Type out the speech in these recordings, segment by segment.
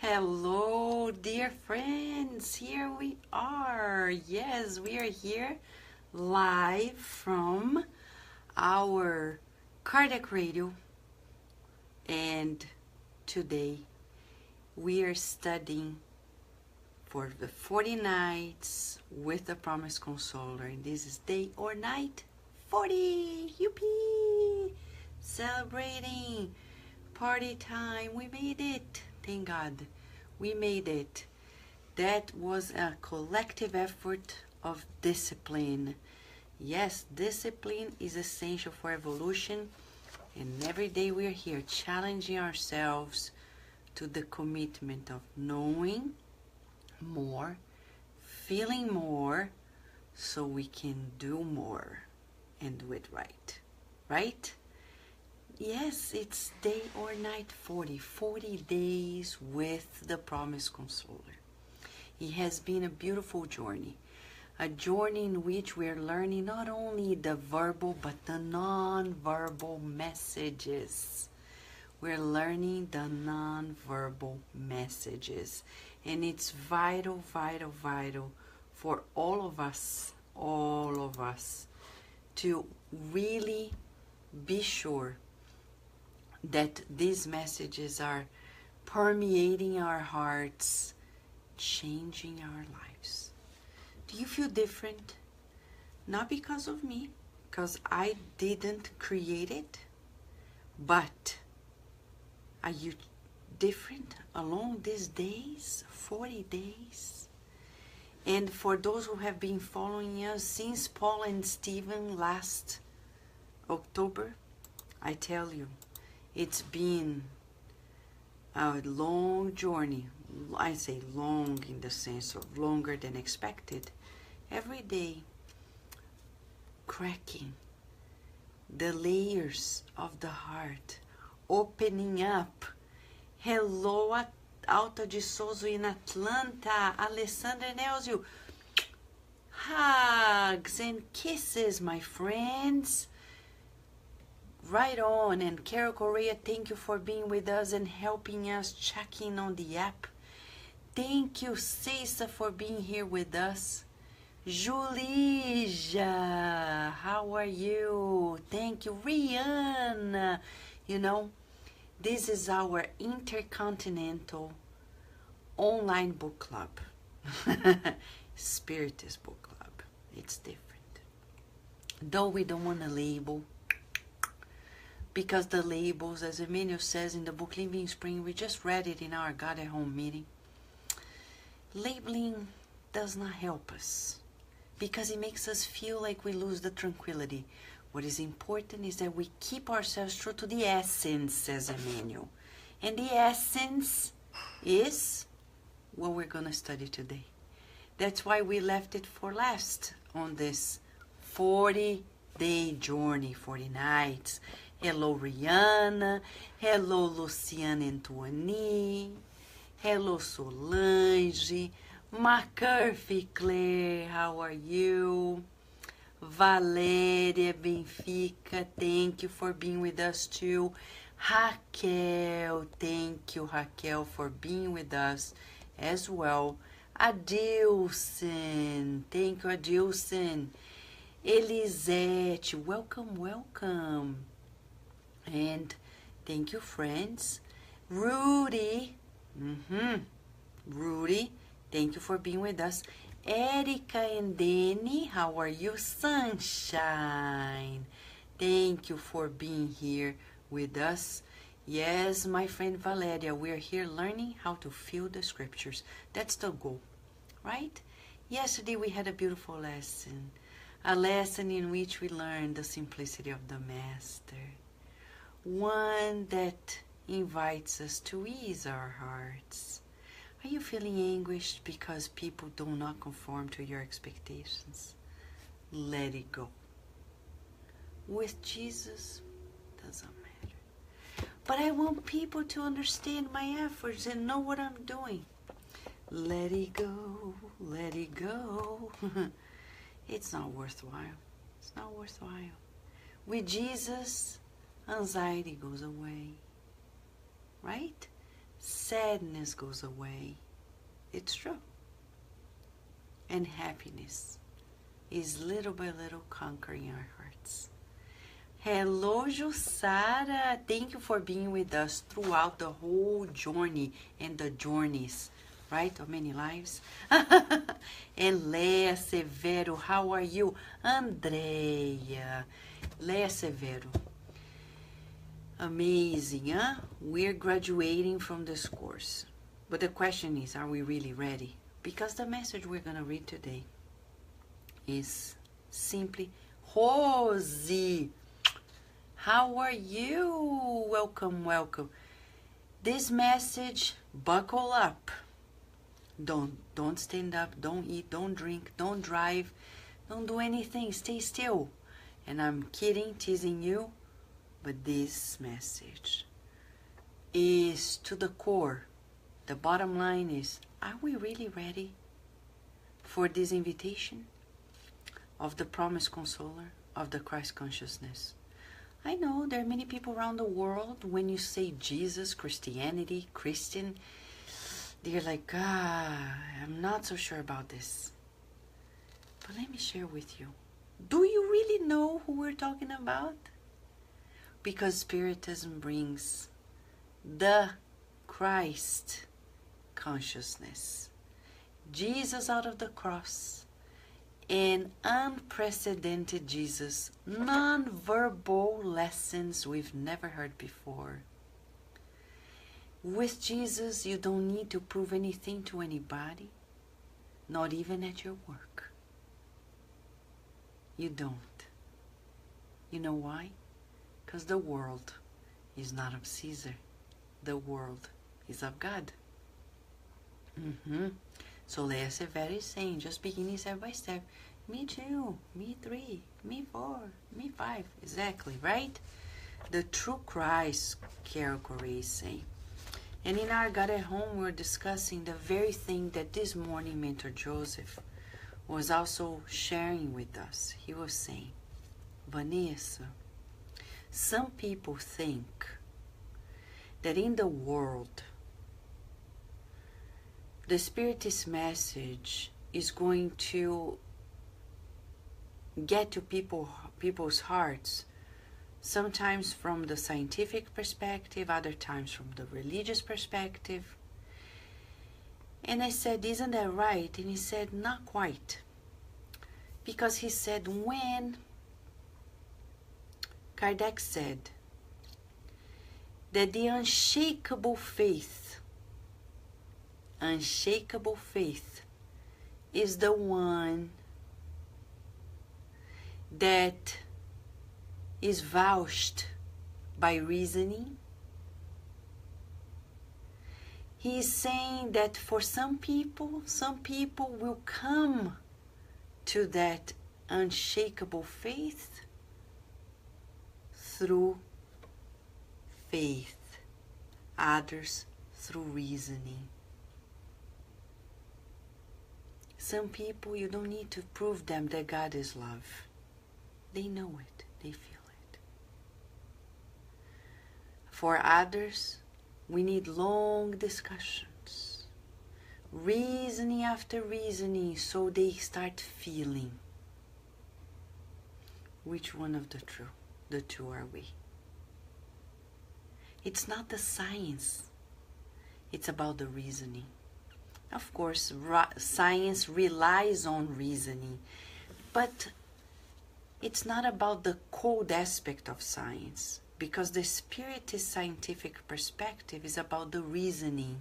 Hello, dear friends. Here we are. Yes, we are here live from our cardiac radio. And today we are studying for the 40 nights with the Promise Consoler. And this is day or night 40. Yippee! Celebrating. Party time. We made it. Thank God. We made it. That was a collective effort of discipline. Yes, discipline is essential for evolution. And every day we are here challenging ourselves to the commitment of knowing more, feeling more, so we can do more and do it right. Right? Yes, it's day or night 40. 40 days with the Promise Consoler. It has been a beautiful journey. A journey in which we are learning not only the verbal but the non-verbal messages. We're learning the non-verbal messages. And it's vital, vital, vital for all of us to really be sure that these messages are permeating our hearts, changing our lives. Do you feel different? Not because of me, because I didn't create it, but are you different along these days, 40 days? And for those who have been following us since Paul and Stephen last October, I tell you, it's been a long journey. I say long in the sense of longer than expected. Every day, cracking the layers of the heart, opening up. Hello, Alta de Souza in Atlanta, Alessandra Nelzio. Hugs and kisses, my friends. Right on. And Carol Correa, thank you for being with us and helping us checking on the app. Thank you, Cesa, for being here with us. Julija, how are you? Thank you, Rihanna. You know, this is our intercontinental online book club. Spiritist book club. It's different. Though we don't want to label, because the labels, as Emmanuel says in the book Living Spring, we just read it in our God at Home meeting. Labeling does not help us because it makes us feel like we lose the tranquility. What is important is that we keep ourselves true to the essence, says Emmanuel. And the essence is what we're going to study today. That's why we left it for last on this 40-day journey, 40 nights. Hello, Rihanna. Hello, Luciana Antoine. Hello, Solange. McCurfy Claire, how are you? Valéria Benfica, thank you for being with us too. Raquel, thank you, Raquel, for being with us as well. Adilson, thank you, Adilson. Elisete, welcome, welcome. And thank you, friends. Rudy, Rudy, thank you for being with us. Erica and Danny, how are you? Sunshine, thank you for being here with us. Yes, my friend Valeria, we're here learning how to feel the scriptures. That's the goal, right? Yesterday we had a beautiful lesson, a lesson in which we learned the simplicity of the Master. One that invites us to ease our hearts. Are you feeling anguished because people do not conform to your expectations? Let it go. With Jesus, doesn't matter. But I want people to understand my efforts and know what I'm doing. Let it go, let it go. It's not worthwhile. It's not worthwhile. With Jesus, anxiety goes away. Right? sadness goes away. It's true. And happiness is little by little conquering our hearts. Hello, Jussara. Thank you for being with us throughout the whole journey and the journeys, right? Of many lives. And Lea Severo, how are you? Andrea. Lea Severo. Amazing, huh? We're graduating from this course. But the question is, are we really ready? Because the message we're going to read today is simply, Rosie, how are you? Welcome, welcome. This message, buckle up. Don't stand up, don't eat, don't drink, don't drive, don't do anything, stay still. And I'm kidding, teasing you, but this message is to the core. The bottom line is, are we really ready for this invitation of the promised consoler of the Christ consciousness? I know there are many people around the world, when you say Jesus, Christianity, Christian, they're like, I'm not so sure about this. But let me share with you. Do you really know who we're talking about? Because Spiritism brings the Christ consciousness. Jesus out of the cross. An unprecedented Jesus. Non-verbal lessons we've never heard before. With Jesus, you don't need to prove anything to anybody. Not even at your work. You don't. You know why? Because the world is not of Caesar. The world is of God. So Lea Severo is saying, just beginning step by step, me 2, me 3, me 4, me 5. Exactly, right? The true Christ, Carol Corey is saying. And in our God at Home, we're discussing the very thing that this morning Mentor Joseph was also sharing with us. He was saying, Vanessa, some people think that in the world, the Spiritist message is going to get to people's hearts, sometimes from the scientific perspective, other times from the religious perspective. And I said, isn't that right? And he said, not quite. Because he said, when Kardec said that the unshakable faith is the one that is vouched by reasoning. He is saying that for some people will come to that unshakable faith through faith, others through reasoning. Some people, you don't need to prove them that God is love. They know it, they feel it. For others, we need long discussions, reasoning after reasoning, so they start feeling. Which one of the two are we? It's not the science, it's about the reasoning. Of course, science relies on reasoning, but it's not about the cold aspect of science, because the Spiritist scientific perspective is about the reasoning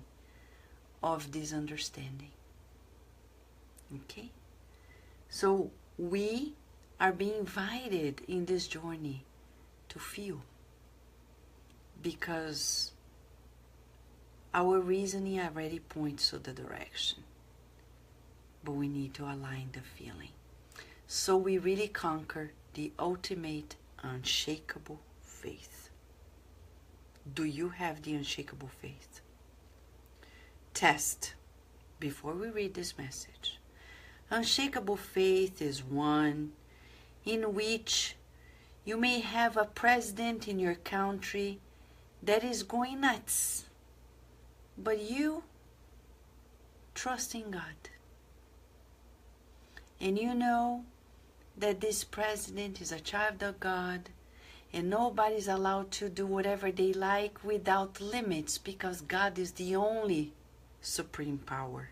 of this understanding. Okay? So we are being invited in this journey to feel, because our reasoning already points to the direction, but we need to align the feeling. So we really conquer the ultimate unshakable faith. Do you have the unshakable faith? Test before we read this message. Unshakable faith is one in which you may have a president in your country that is going nuts, but you trust in God. And you know that this president is a child of God, and nobody's allowed to do whatever they like without limits, because God is the only supreme power.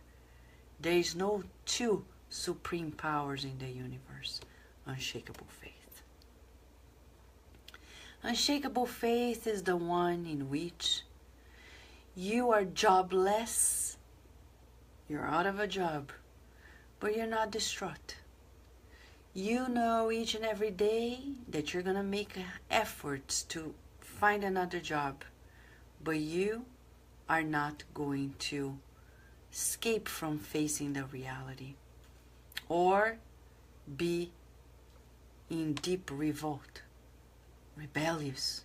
There is no two supreme powers in the universe. Unshakable faith. Unshakable faith is the one in which you are jobless, you're out of a job, but you're not distraught. You know each and every day that you're going to make efforts to find another job, but you are not going to escape from facing the reality or be in deep revolt, rebellious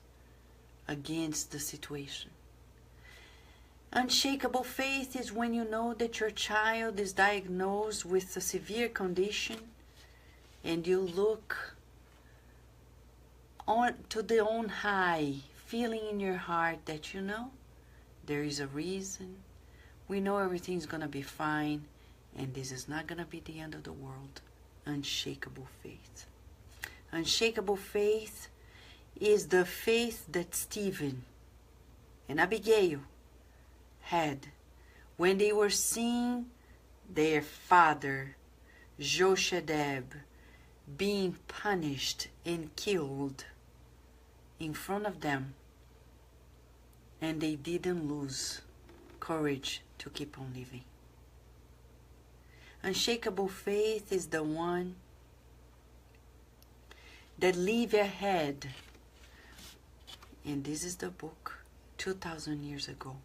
against the situation. Unshakable faith is when you know that your child is diagnosed with a severe condition, and you look on to the on high, feeling in your heart that you know there is a reason. We know everything's going to be fine, and this is not going to be the end of the world. Unshakable faith. Unshakable faith is the faith that Stephen and Abigail had when they were seeing their father, Joshadeb, being punished and killed in front of them, and they didn't lose courage to keep on living. Unshakable faith is the one that live ahead, and this is the book 2,000 years ago,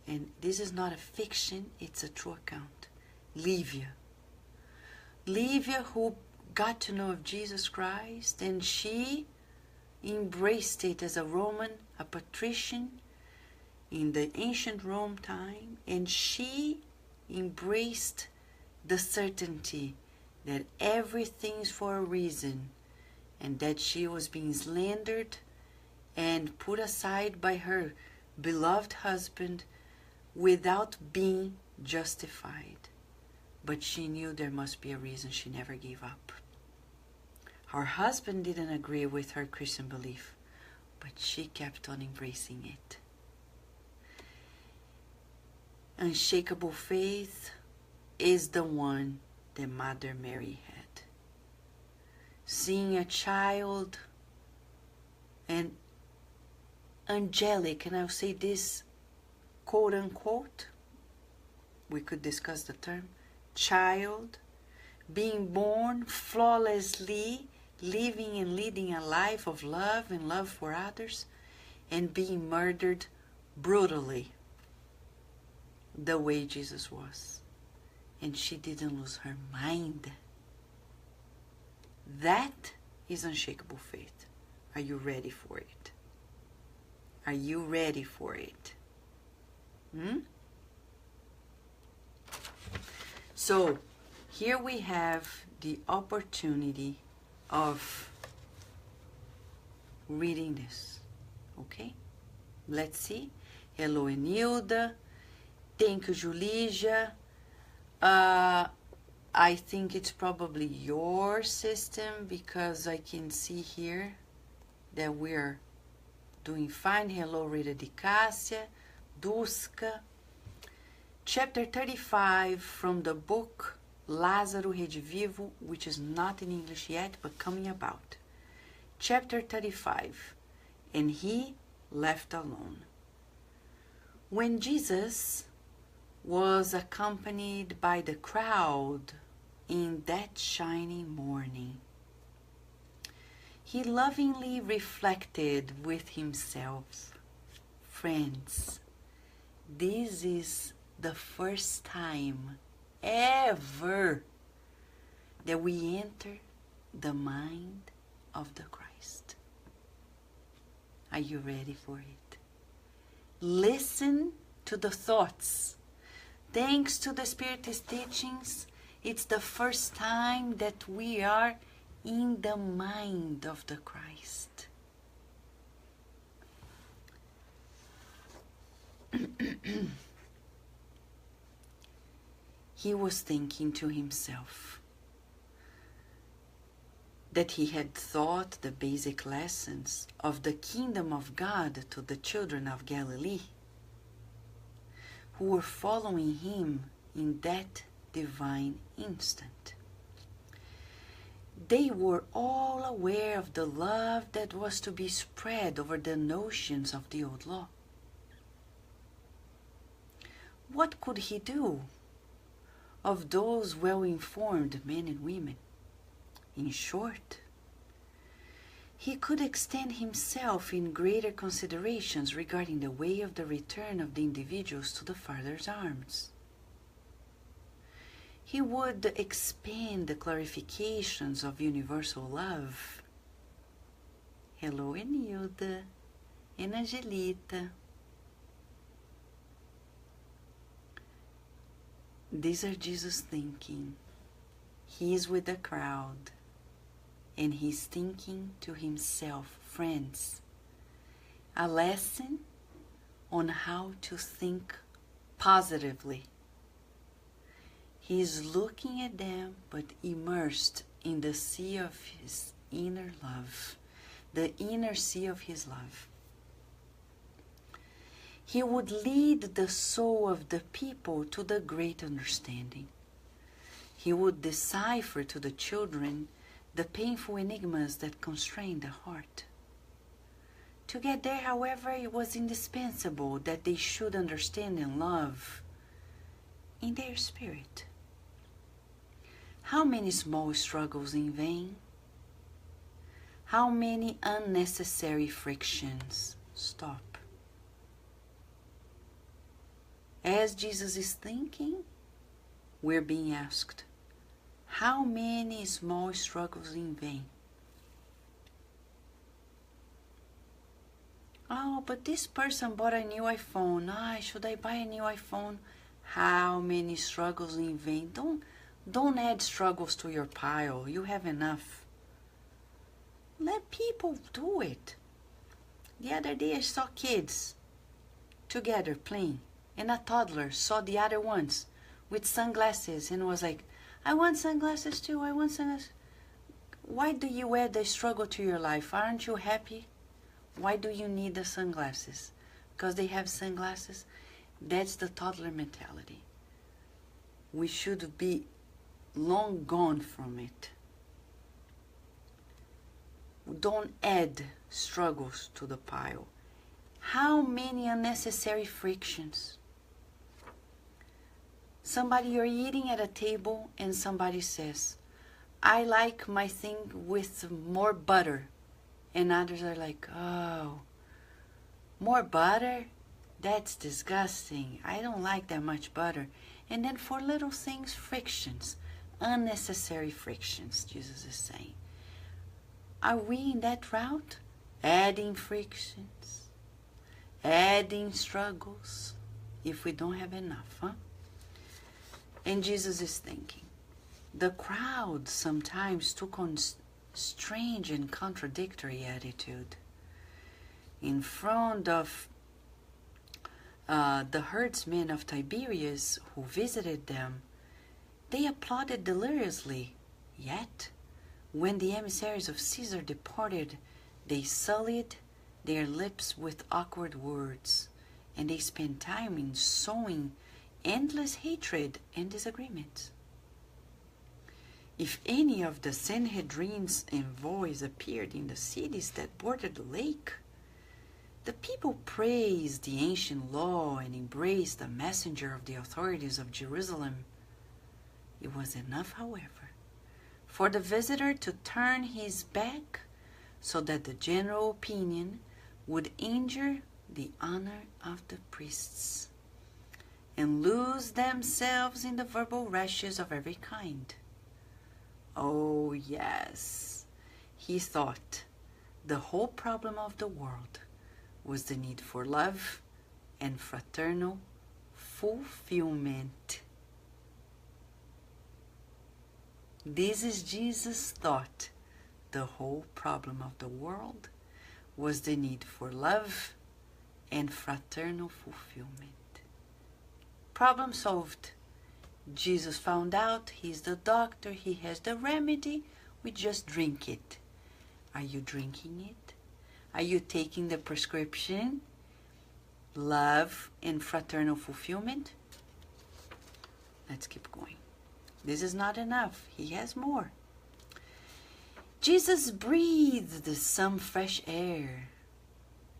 and this is not a fiction, it's a true account. Livia, who got to know of Jesus Christ, and she embraced it as a Roman, a patrician in the ancient Rome time, and she embraced the certainty that everything's for a reason, and that she was being slandered and put aside by her beloved husband without being justified. But she knew there must be a reason. She never gave up. Her husband didn't agree with her Christian belief, but she kept on embracing it. Unshakable faith is the one that Mother Mary had. Seeing a child, and angelic, and I'll say this quote unquote, we could discuss the term, child being born flawlessly, living and leading a life of love and love for others, and being murdered brutally the way Jesus was. And she didn't lose her mind. That is unshakable faith. Are you ready for it? Are you ready for it? So here we have the opportunity of reading this. Okay? Let's see. Hello, Enilda. Thank you, Julija. I think it's probably your system, because I can see here that we're doing fine. Hello, Rita Di Cassia, Duska. Chapter 35 from the book Lázaro Redivivo, which is not in English yet, but coming about. Chapter 35, and he left alone. When Jesus was accompanied by the crowd in that shining morning, he lovingly reflected with himself, friends, this is the first time ever that we enter the mind of the Christ. Are you ready for it? Listen to the thoughts. Thanks to the Spiritist teachings, it's the first time that we are in the mind of the Christ. he was thinking to himself that he had taught the basic lessons of the kingdom of God to the children of Galilee, who were following him in that divine instant. They were all aware of the love that was to be spread over the notions of the old law. What could he do of those well-informed men and women? In short, he could extend himself in greater considerations regarding the way of the return of the individuals to the Father's arms. He would expand the clarifications of universal love. Hello, Enilda and Angelita. These are Jesus thinking. He is with the crowd, and he's thinking to himself, friends, a lesson on how to think positively. He is looking at them, but immersed in the sea of his inner love, the inner sea of his love. He would lead the soul of the people to the great understanding. He would decipher to the children the painful enigmas that constrain the heart. To get there, however, it was indispensable that they should understand and love in their spirit. How many small struggles in vain? How many unnecessary frictions? Stop. As Jesus is thinking, we're being asked, how many small struggles in vain? Oh, but this person bought a new iPhone. Should I buy a new iPhone? How many struggles in vain? Don't add struggles to your pile. You have enough. Let people do it. The other day I saw kids together playing, and a toddler saw the other ones with sunglasses and was like, I want sunglasses too, I want sunglasses. Why do you add the struggle to your life? Aren't you happy? Why do you need the sunglasses? Because they have sunglasses? That's the toddler mentality. We should be long gone from it. Don't add struggles to the pile. How many unnecessary frictions? You're eating at a table and somebody says, I like my thing with more butter. And others are like, oh, more butter? That's disgusting. I don't like that much butter. And then for little things, frictions, unnecessary frictions, Jesus is saying. Are we in that route? Adding frictions, adding struggles, if we don't have enough, huh? And Jesus is thinking. The crowd sometimes took on strange and contradictory attitude. In front of the herdsmen of Tiberias who visited them, they applauded deliriously. Yet, when the emissaries of Caesar departed, they sullied their lips with awkward words, and they spent time in sowing endless hatred and disagreement. If any of the Sanhedrin's envoys appeared in the cities that bordered the lake, the people praised the ancient law and embraced the messenger of the authorities of Jerusalem. It was enough, however, for the visitor to turn his back so that the general opinion would injure the honor of the priests and lose themselves in the verbal rashes of every kind. Oh, yes, he thought the whole problem of the world was the need for love and fraternal fulfillment. This is Jesus' thought. The whole problem of the world was the need for love and fraternal fulfillment. Problem solved. Jesus found out. He's the doctor. He has the remedy. We just drink it. Are you drinking it? Are you taking the prescription? Love and fraternal fulfillment? Let's keep going. This is not enough. He has more. Jesus breathed some fresh air,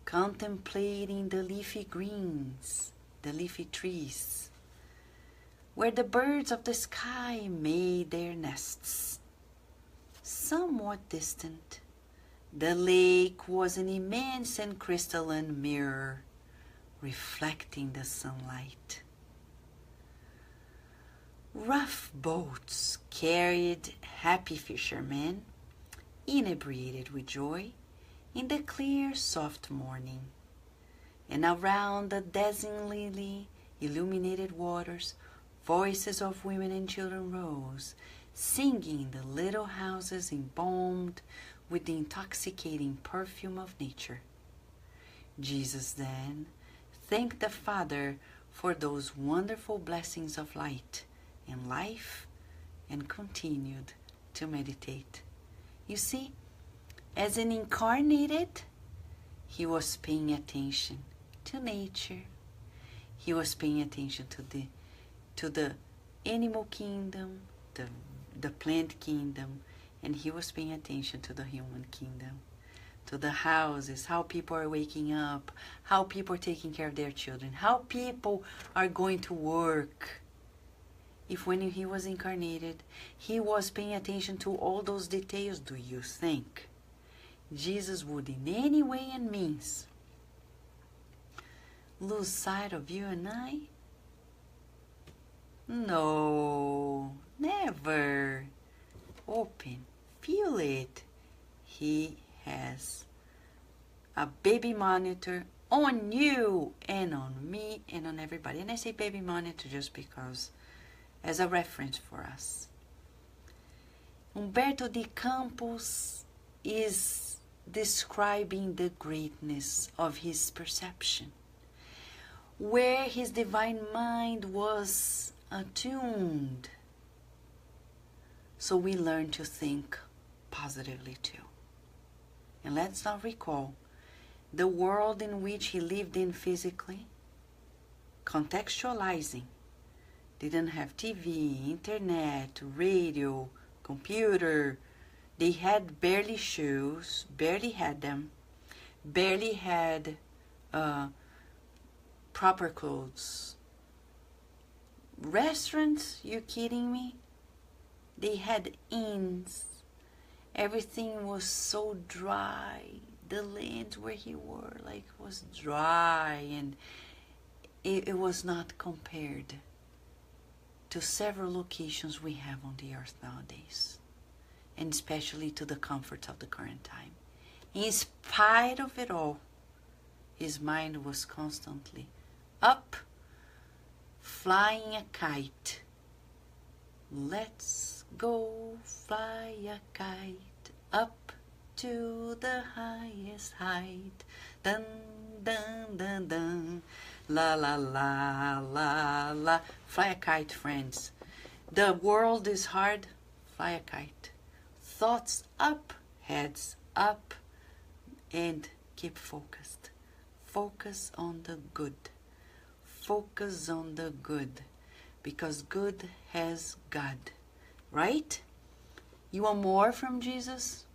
contemplating the leafy greens, the leafy trees, where the birds of the sky made their nests. Somewhat distant, the lake was an immense and crystalline mirror, reflecting the sunlight. Rough boats carried happy fishermen, inebriated with joy, in the clear, soft morning. And around the dazzlingly illuminated waters, voices of women and children rose, singing in the little houses embalmed with the intoxicating perfume of nature. Jesus then thanked the Father for those wonderful blessings of light and life and continued to meditate. You see, as an incarnated, he was paying attention to nature. He was paying attention to the animal kingdom, the plant kingdom, and he was paying attention to the human kingdom, to the houses, how people are waking up, how people are taking care of their children, how people are going to work. If when he was incarnated, he was paying attention to all those details, do you think Jesus would in any way and means lose sight of you and I? No, never. Open, feel it. He has a baby monitor on you and on me and on everybody. And I say baby monitor just because as a reference for us. Humberto de Campos is describing the greatness of his perception, where his divine mind was attuned. So we learn to think positively too. And let's not recall the world in which he lived in physically, contextualizing. Didn't have TV, internet, radio, computer. They had barely shoes, barely had them, barely had proper clothes. Restaurants, you kidding me? They had inns. Everything was so dry. The land where he were was dry, and it was not compared to several locations we have on the earth nowadays, and especially to the comforts of the current time. In spite of it all, his mind was constantly up, flying a kite. Let's go fly a kite up to the highest height. Dun, dun, dun, dun. La, la, la, la, la. Fly a kite, friends. The world is hard. Fly a kite. Thoughts up, heads up, and keep focused. Focus on the good. Focus on the good. Because good has God. Right? You want more from Jesus?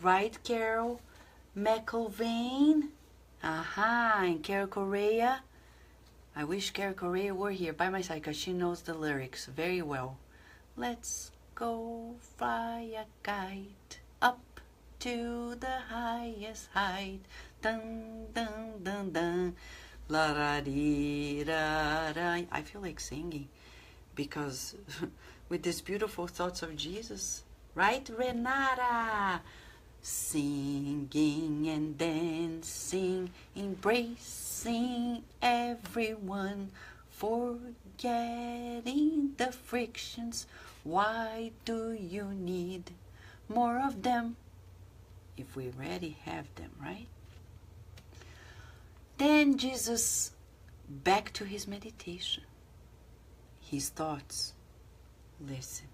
Right, Carol? McIlvain? Aha, and Carol Correa? I wish Carol Correa were here by my side because she knows the lyrics very well. Let's go fly a kite up to the highest height. Dun, dun, dun, dun. La da dee da da. I feel like singing because with these beautiful thoughts of Jesus, right, Renata? Singing and dancing, embracing everyone, forgetting the frictions. Why do you need more of them if we already have them, right? Then Jesus, back to his meditation, his thoughts Listen.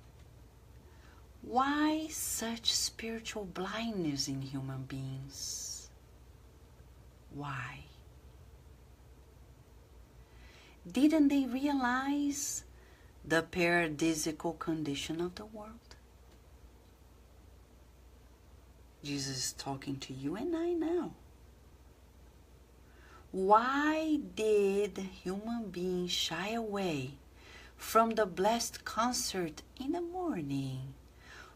Why such spiritual blindness in human beings? Why? Didn't they realize the paradisical condition of the world? Jesus is talking to you and I now. Why did human beings shy away from the blessed concert in the morning?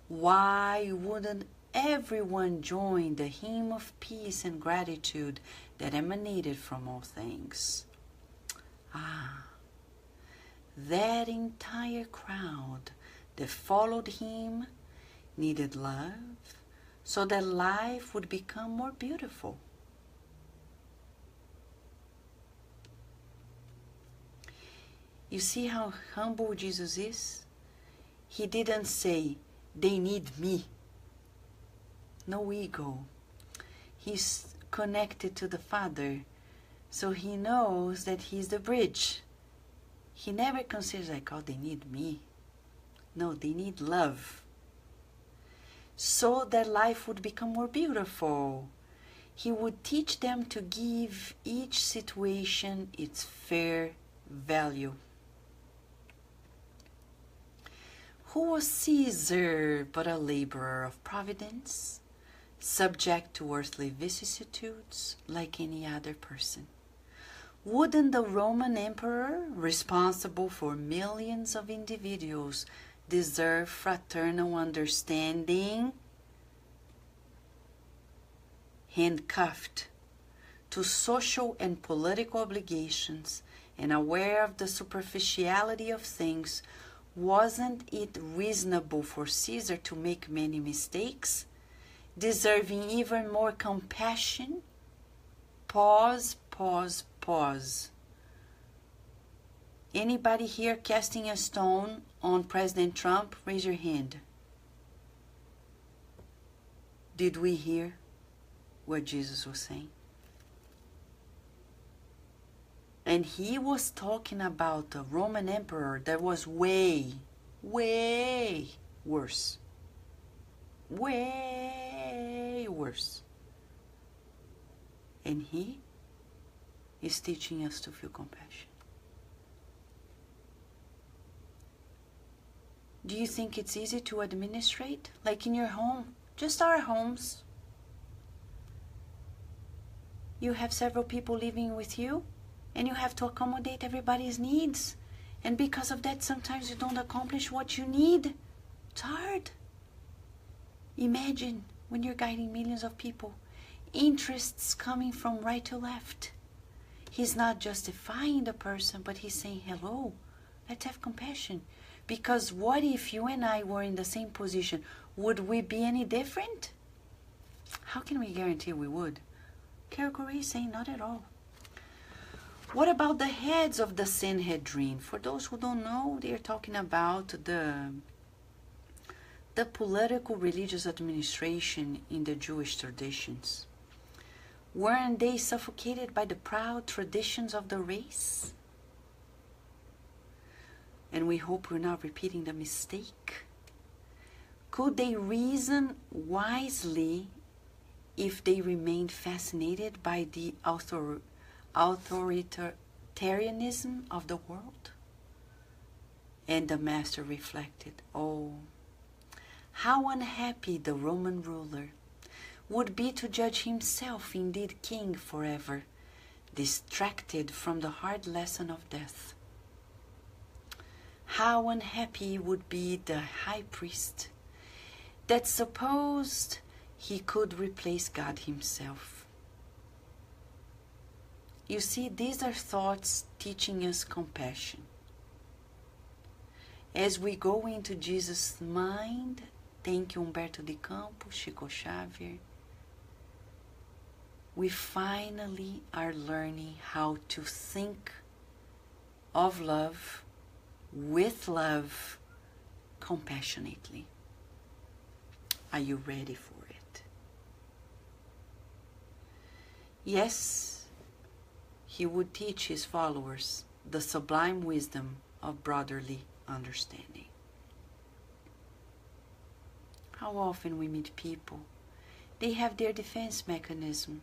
Why wouldn't everyone join the hymn of peace and gratitude that emanated from all things? That entire crowd that followed him needed love so that life would become more beautiful. You see how humble Jesus is? He didn't say, they need me. No ego. He's connected to the Father, so he knows that he's the bridge. He never considers like, oh, they need me. No, they need love. So that life would become more beautiful. He would teach them to give each situation its fair value. Who was Caesar but a laborer of providence, subject to earthly vicissitudes like any other person? Wouldn't the Roman emperor, responsible for millions of individuals, deserve fraternal understanding? Handcuffed to social and political obligations and aware of the superficiality of things, wasn't it reasonable for Caesar to make many mistakes, deserving even more compassion? Pause. Anybody here casting a stone on President Trump? Raise your hand. Did we hear what Jesus was saying? And he was talking about the Roman emperor that was way worse. Way worse. And he is teaching us to feel compassion. Do you think it's easy to administrate? Like in your home, just our homes. You have several people living with you, and you have to accommodate everybody's needs. And because of that, sometimes you don't accomplish what you need. It's hard. Imagine when you're guiding millions of people, interests coming from right to left. He's not justifying the person, but he's saying, hello, let's have compassion. Because what if you and I were in the same position? Would we be any different? How can we guarantee we would? Kierkegaard is saying not at all. What about the heads of the Sanhedrin? For those who don't know, they are talking about the political religious administration in the Jewish traditions. Weren't they suffocated by the proud traditions of the race? And we hope we're not repeating the mistake. Could they reason wisely if they remained fascinated by the authoritarianism of the world? And the master reflected, oh, how unhappy the Roman ruler would be to judge himself indeed king forever, distracted from the hard lesson of death. How unhappy would be the high priest that supposed he could replace God himself. You see, these are thoughts teaching us compassion. As we go into Jesus' mind, thank you Humberto de Campos, Chico Xavier, we finally are learning how to think of love, with love, compassionately. Are you ready for it? Yes, he would teach his followers the sublime wisdom of brotherly understanding. how often we meet people, they have their defense mechanism.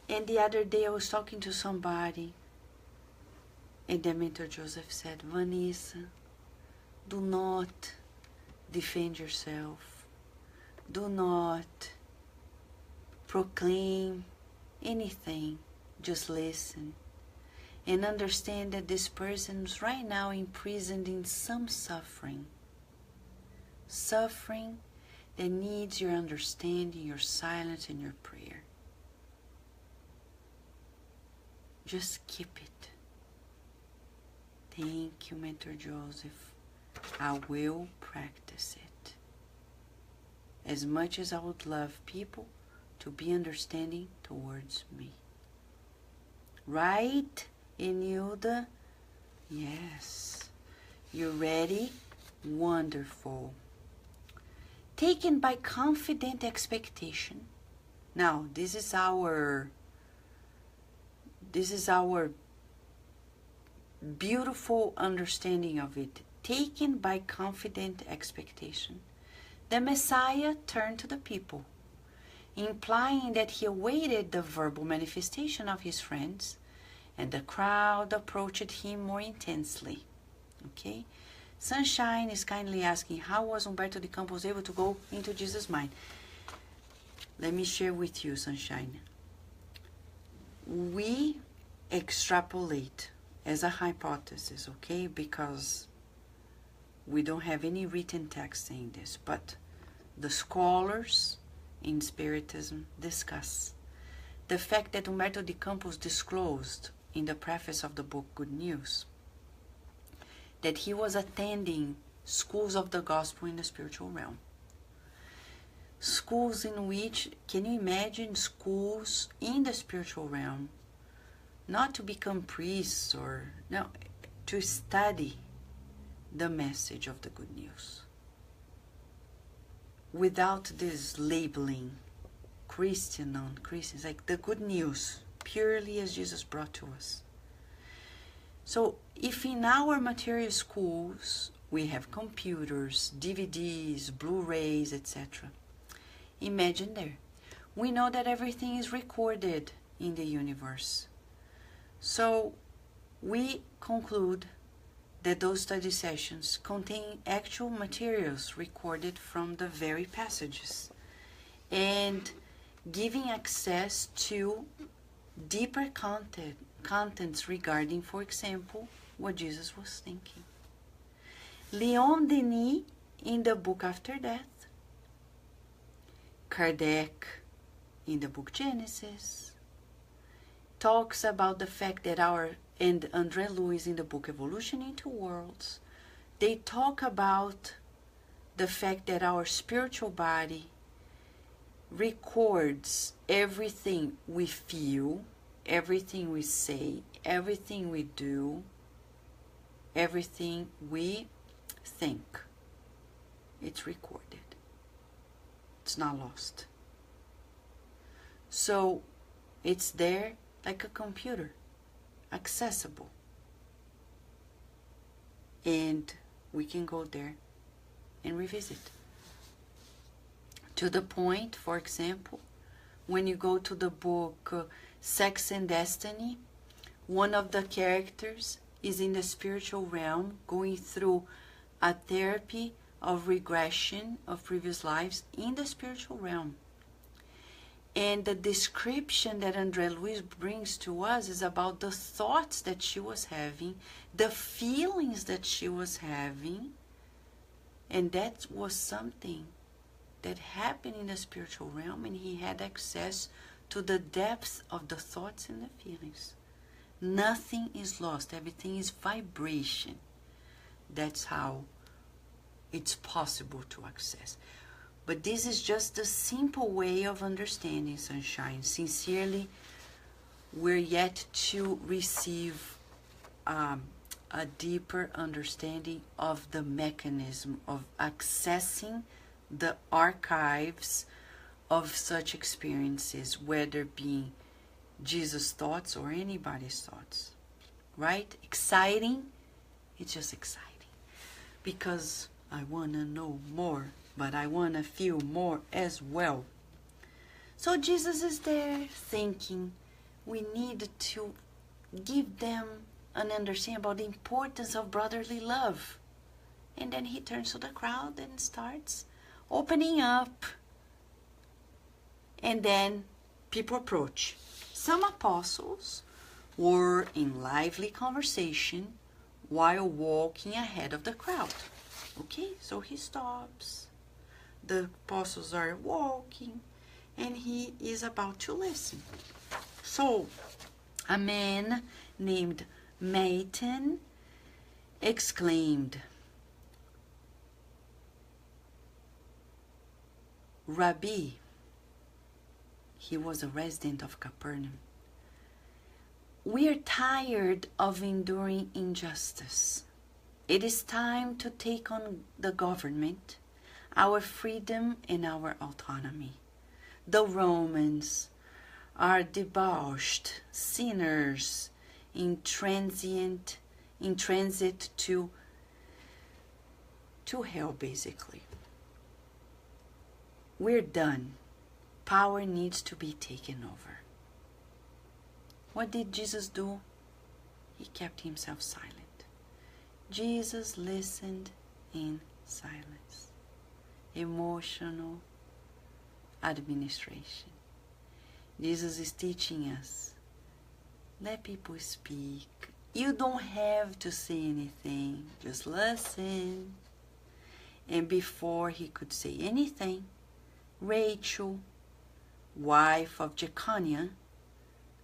And the other day I was talking to somebody, and the mentor Joseph said, Vanessa, do not defend yourself. Do not proclaim anything. Just listen. And understand that this person is right now imprisoned in some suffering. Suffering that needs your understanding, your silence, and your prayer. Just keep it. Thank you, Mentor Joseph. I will practice it. As much as I would love people to be understanding towards me. Right, Enilda? Yes. You ready? Wonderful. Taken by confident expectation. Now, this is our beautiful understanding of it. Taken by confident expectation. The Messiah turned to the people, implying that he awaited the verbal manifestation of his friends, and the crowd approached him more intensely. Okay? Sunshine is kindly asking, how was Humberto de Campos able to go into Jesus' mind? Let me share with you, Sunshine. We extrapolate as a hypothesis, okay? Because we don't have any written text saying this, but the scholars in Spiritism discuss the fact that Humberto de Campos disclosed in the preface of the book Good News that he was attending schools of the gospel in the spiritual realm. Schools in which, can you imagine schools in the spiritual realm, not to become priests or, no, to study the message of the good news. Without this labeling, Christian, non-Christian, like the good news, purely as Jesus brought to us. So if in our material schools we have computers, DVDs, Blu-rays, etc., imagine there. We know that everything is recorded in the universe. So we conclude that those study sessions contain actual materials recorded from the very passages and giving access to deeper contents regarding, for example, what Jesus was thinking. Leon Denis in the book After Death, Kardec in the book Genesis, talks about the fact that and André Luiz in the book Evolution into Worlds, they talk about the fact that our spiritual body records everything we feel, everything we say, everything we do, everything we think. It's recorded. It's not lost. So it's there like a computer, accessible. And we can go there and revisit. To the point, for example, when you go to the book Sex and Destiny, one of the characters is in the spiritual realm going through a therapy of regression of previous lives in the spiritual realm. And the description that André Luiz brings to us is about the thoughts that she was having, the feelings that she was having, and that was something that happened in the spiritual realm, and he had access to the depth of the thoughts and the feelings. Nothing is lost. Everything is vibration. That's how it's possible to access. But this is just a simple way of understanding, Sunshine. Sincerely, we're yet to receive a deeper understanding of the mechanism of accessing the archives of such experiences, whether being Jesus' thoughts or anybody's thoughts. Right? Exciting? It's just exciting. Because I want to know more, but I want to feel more as well. So Jesus is there thinking we need to give them an understanding about the importance of brotherly love. And then he turns to the crowd and starts opening up. And then people approach. Some apostles were in lively conversation while walking ahead of the crowd. Okay, so he stops. The apostles are walking and he is about to listen. So a man named Matthan exclaimed, Rabbi, he was a resident of Capernaum, we are tired of enduring injustice. It is time to take on the government, our freedom and our autonomy. The Romans are debauched sinners in transit to hell, basically. We're done. Power needs to be taken over. What did Jesus do? He kept himself silent. Jesus listened in silence. Emotional administration. Jesus is teaching us, let people speak. You don't have to say anything, just listen. And before he could say anything, Rachel, wife of Jeconiah,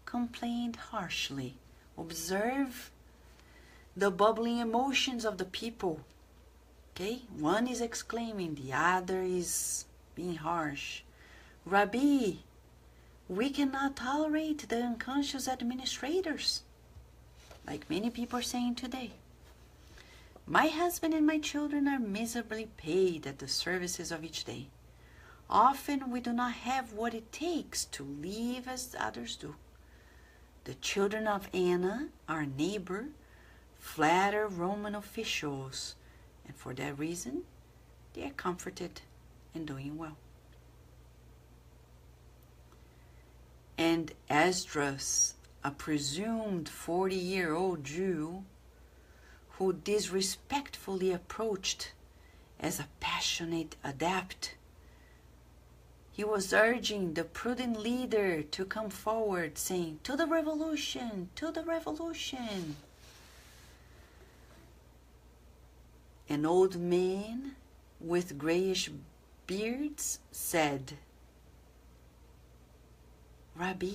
complained harshly. Observe the bubbling emotions of the people. Okay, one is exclaiming, the other is being harsh. Rabbi, we cannot tolerate the unconscious administrators, like many people are saying today. My husband and my children are miserably paid at the services of each day. Often we do not have what it takes to live as others do. The children of Anna, our neighbor, flatter Roman officials, and for that reason, they are comforted and doing well. And Esdras, a presumed 40-year-old Jew, who disrespectfully approached as a passionate adept, he was urging the prudent leader to come forward, saying, to the revolution, to the revolution. An old man with grayish beards said, Rabbi,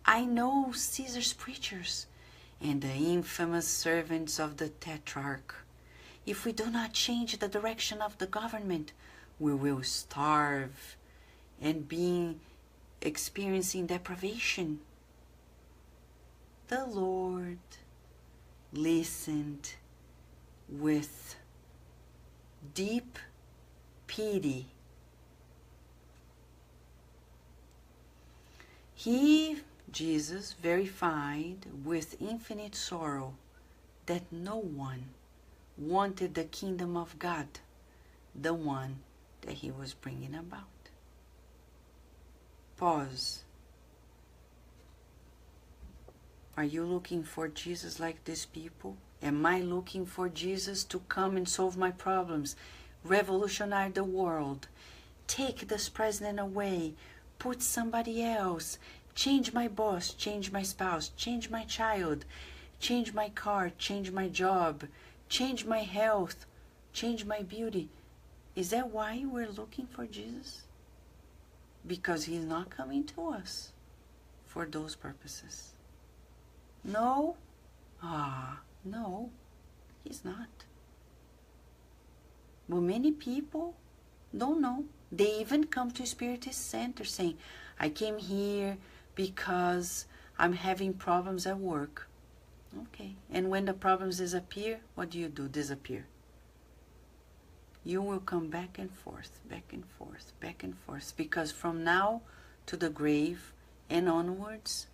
I know Caesar's preachers and the infamous servants of the Tetrarch. If we do not change the direction of the government, we will starve and be experiencing deprivation. The Lord listened with deep pity. He, Jesus, verified with infinite sorrow that no one wanted the kingdom of God, the one that he was bringing about. Pause. Are you looking for Jesus like these people? Am I looking for Jesus to come and solve my problems, revolutionize the world, take this president away, put somebody else, change my boss, change my spouse, change my child, change my car, change my job, change my health, change my beauty? Is that why we're looking for Jesus? Because he's not coming to us for those purposes. No? No, he's not. But many people don't know. They even come to Spiritist Center saying, I came here because I'm having problems at work. Okay, and when the problems disappear, what do? Disappear. You will come back and forth, back and forth, back and forth. Because from now to the grave and onwards,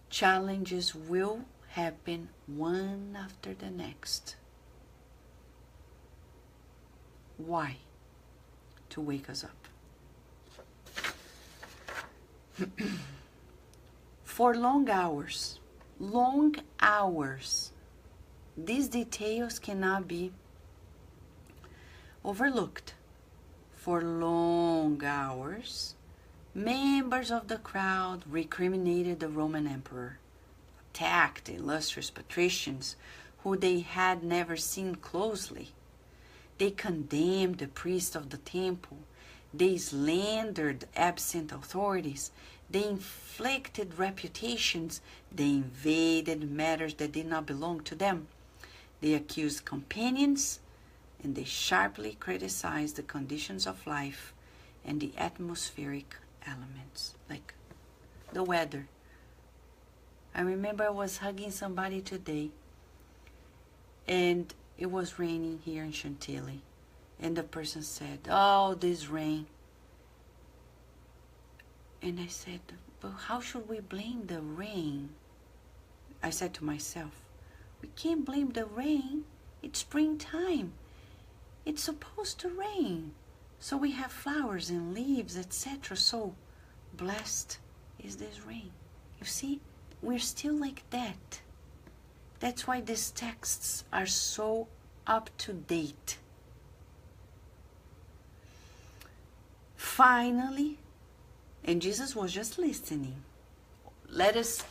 challenges will happen one after the next. Why? To wake us up. For long hours, these details cannot be overlooked. For long hours, members of the crowd recriminated the Roman emperor, attacked illustrious patricians who they had never seen closely. They condemned the priests of the temple. They slandered absent authorities. They inflicted reputations. They invaded matters that did not belong to them. They accused companions, and they sharply criticized the conditions of life and the atmospheric elements, like the weather. I remember I was hugging somebody today, and it was raining here in Chantilly, and the person said, "Oh, this rain." And I said, "But how should we blame the rain?" I said to myself, we can't blame the rain. It's springtime. It's supposed to rain. So we have flowers and leaves, etc. So blessed is this rain. You see, we're still like that. That's why these texts are so up to date. Finally, and Jesus was just listening. Let us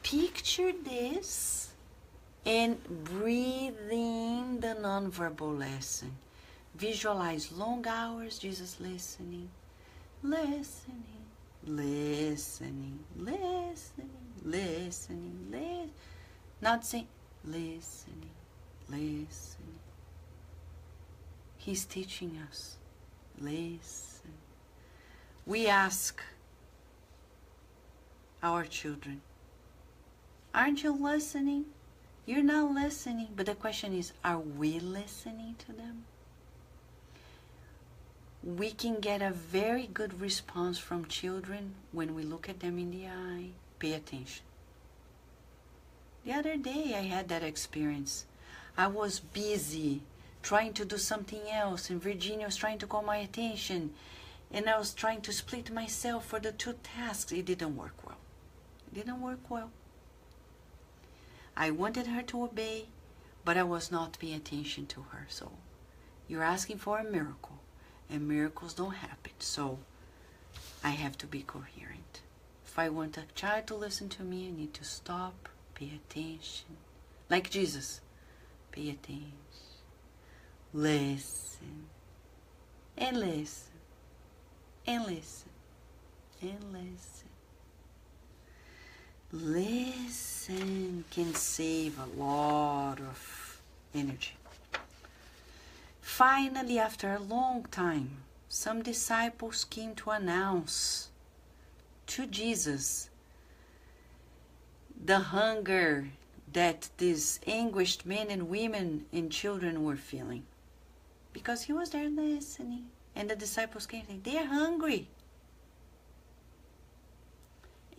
picture this and breathe in the nonverbal lesson. Visualize long hours, Jesus listening, listening, listening, listening, listening, not saying listening, listening. He's teaching us. Listen. We ask our children, aren't you listening? You're not listening. But the question is, are we listening to them? We can get a very good response from children when we look at them in the eye. Pay attention. The other day I had that experience. I was busy trying to do something else, and Virginia was trying to call my attention, and I was trying to split myself for the two tasks. It didn't work well. It didn't work well. I wanted her to obey, but I was not paying attention to her. So you're asking for a miracle, and miracles don't happen. So I have to be coherent. If I want a child to listen to me, I need to stop, pay attention. Like Jesus, pay attention. Listen, and listen, and listen, and listen. Listen can save a lot of energy. Finally, after a long time, some disciples came to announce to Jesus the hunger that these anguished men and women and children were feeling. Because he was there listening. And the disciples came saying, they're hungry.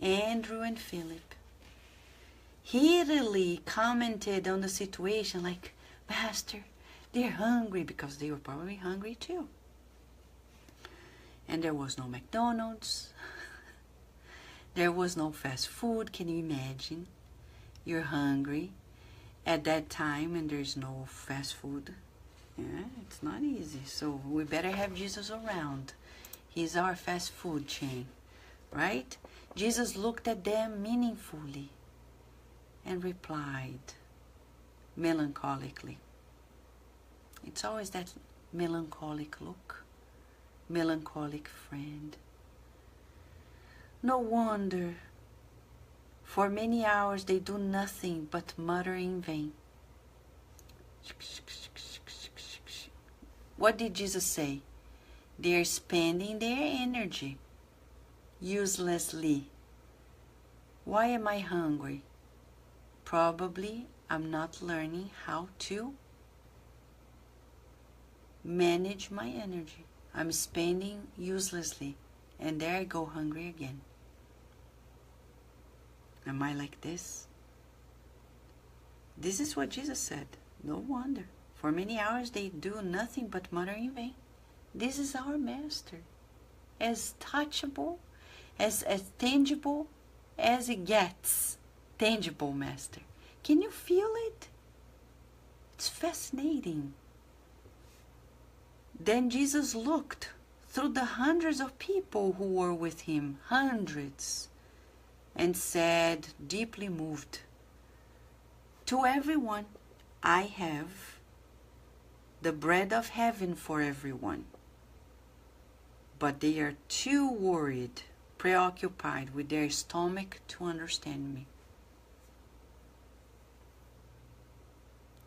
Andrew and Philip heatedly commented on the situation like, Master, they're hungry, because they were probably hungry too. And there was no McDonald's. There was no fast food. Can you imagine? You're hungry at that time and there's no fast food. Yeah, it's not easy. So we better have Jesus around. He's our fast food chain, right? Jesus looked at them meaningfully and replied melancholically. It's always that melancholic look, melancholic friend. No wonder, for many hours they do nothing but mutter in vain. What did Jesus say? They are spending their energy uselessly. Why am I hungry? Probably I'm not learning how to manage my energy. I'm spending uselessly, and there I go hungry again. Am I like this? This is what Jesus said. No wonder. For many hours they do nothing but mutter in vain. This is our Master, as touchable, as tangible as it gets. Tangible Master. Can you feel it? It's fascinating. Then Jesus looked through the hundreds of people who were with him, hundreds, and said, deeply moved, to everyone, I have the bread of heaven for everyone. But they are too worried, preoccupied with their stomach to understand me.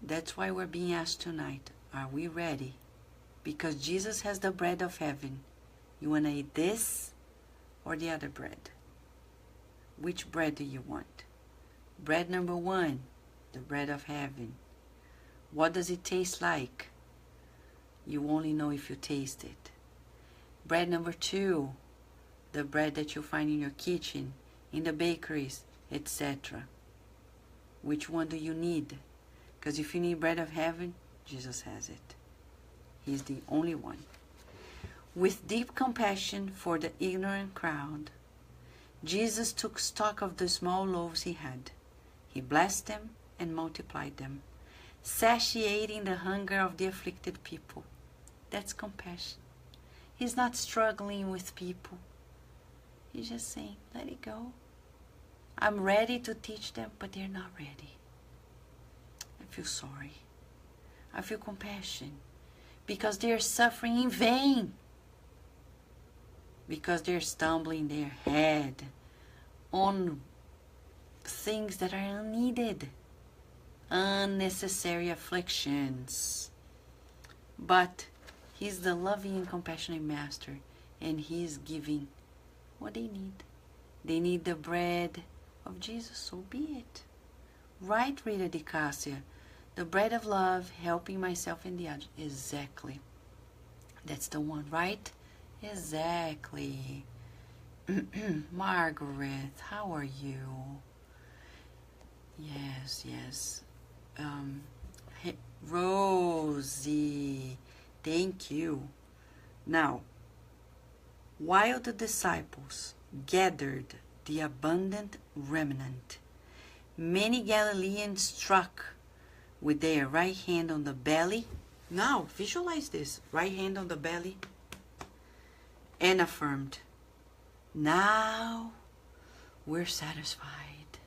That's why we're being asked tonight, are we ready? Because Jesus has the bread of heaven. You want to eat this or the other bread? Which bread do you want? Bread number 1, the bread of heaven. What does it taste like? You only know if you taste it. Bread number 2, the bread that you find in your kitchen, in the bakeries, etc. Which one do you need? Because if you need bread of heaven, Jesus has it. He's the only one. With deep compassion for the ignorant crowd, Jesus took stock of the small loaves he had. He blessed them and multiplied them, satiating the hunger of the afflicted people. That's compassion. He's not struggling with people. He's just saying, let it go. I'm ready to teach them, but they're not ready. I feel sorry. I feel compassion. Because they're suffering in vain. Because they're stumbling their head on things that are unneeded. Unnecessary afflictions. But He's the loving and compassionate Master, and He's giving what they need. They need the bread of Jesus, so be it. Right, Rita Di Cassia? The bread of love, helping myself and the other. Exactly. That's the one, right? Exactly. Margaret, how are you? Yes, yes. Rosie, thank you. Now, while the disciples gathered the abundant remnant, many Galileans struck with their right hand on the belly. Now, visualize this. Right hand on the belly. And affirmed, now we're satisfied.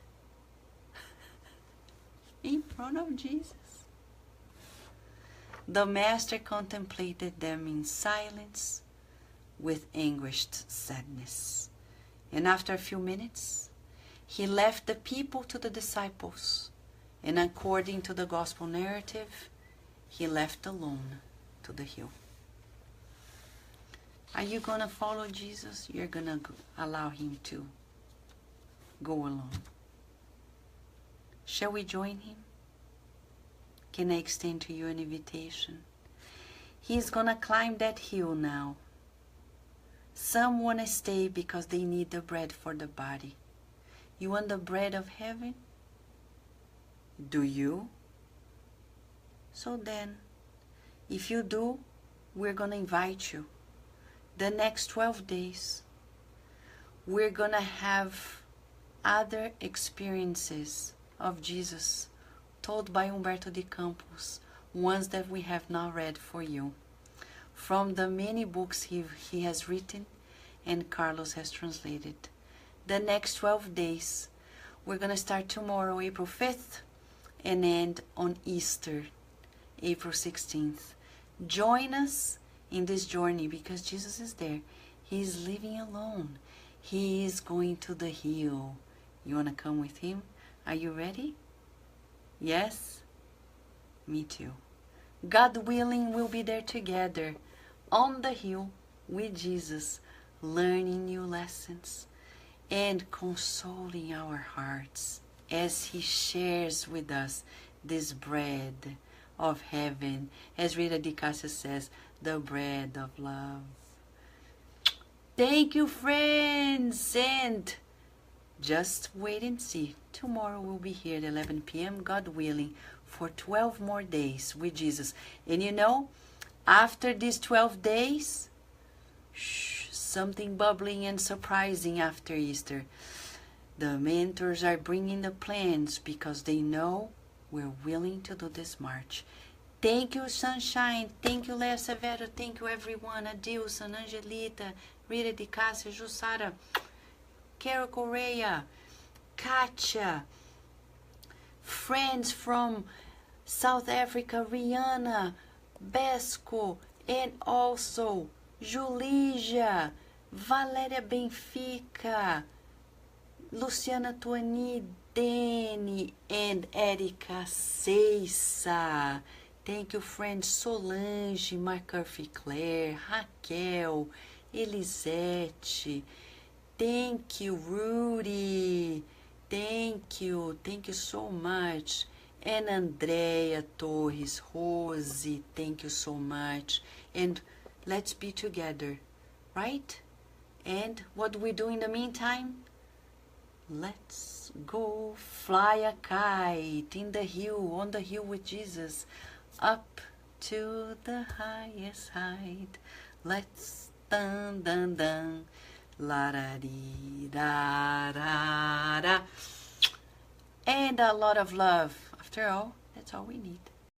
In front of Jesus. The Master contemplated them in silence with anguished sadness. And after a few minutes, He left the people to the disciples. And according to the gospel narrative, He left alone to the hill. Are you going to follow Jesus? You're going to allow Him to go alone. Shall we join Him? Can I extend to you an invitation? He's going to climb that hill now. Some want to stay because they need the bread for the body. You want the bread of heaven? Do you? So then, if you do, we're going to invite you. The next 12 days, we're going to have other experiences of Jesus told by Humberto de Campos, ones that we have not read for you, from the many books he has written and Carlos has translated. The next 12 days, we're going to start tomorrow, April 5th, and end on Easter, April 16th. Join us in this journey because Jesus is there. He is living alone. He is going to the hill. You want to come with Him? Are you ready? Yes? Me too. God willing, we'll be there together on the hill with Jesus, learning new lessons and consoling our hearts as He shares with us this bread of heaven. As Rita Di Cassia says, the bread of love. Thank you, friends, and just wait and see. Tomorrow we'll be here at 11 p.m., God willing, for 12 more days with Jesus. And you know, after these 12 days, something bubbling and surprising after Easter. The mentors are bringing the plans because they know we're willing to do this march. Thank you, Sunshine. Thank you, Léa Severo. Thank you, everyone. Adilson, Angelita, Rita de Cássia, Jussara, Carol Correa, Katia, friends from South Africa, Rihanna, Besco, and also Julija, Valéria Benfica, Luciana Tuani, Dani, and Erika Ceissa. Thank you, friends Solange, McCarthy Claire, Raquel, Elisete. Thank you, Rudy. Thank you so much. And Andrea Torres, Rosie, thank you so much. And let's be together, right? And what do we do in the meantime? Let's go fly a kite in the hill, on the hill with Jesus, up to the highest height. Let's dun dun dun, la da dee da da da. And a lot of love. After all, that's all we need.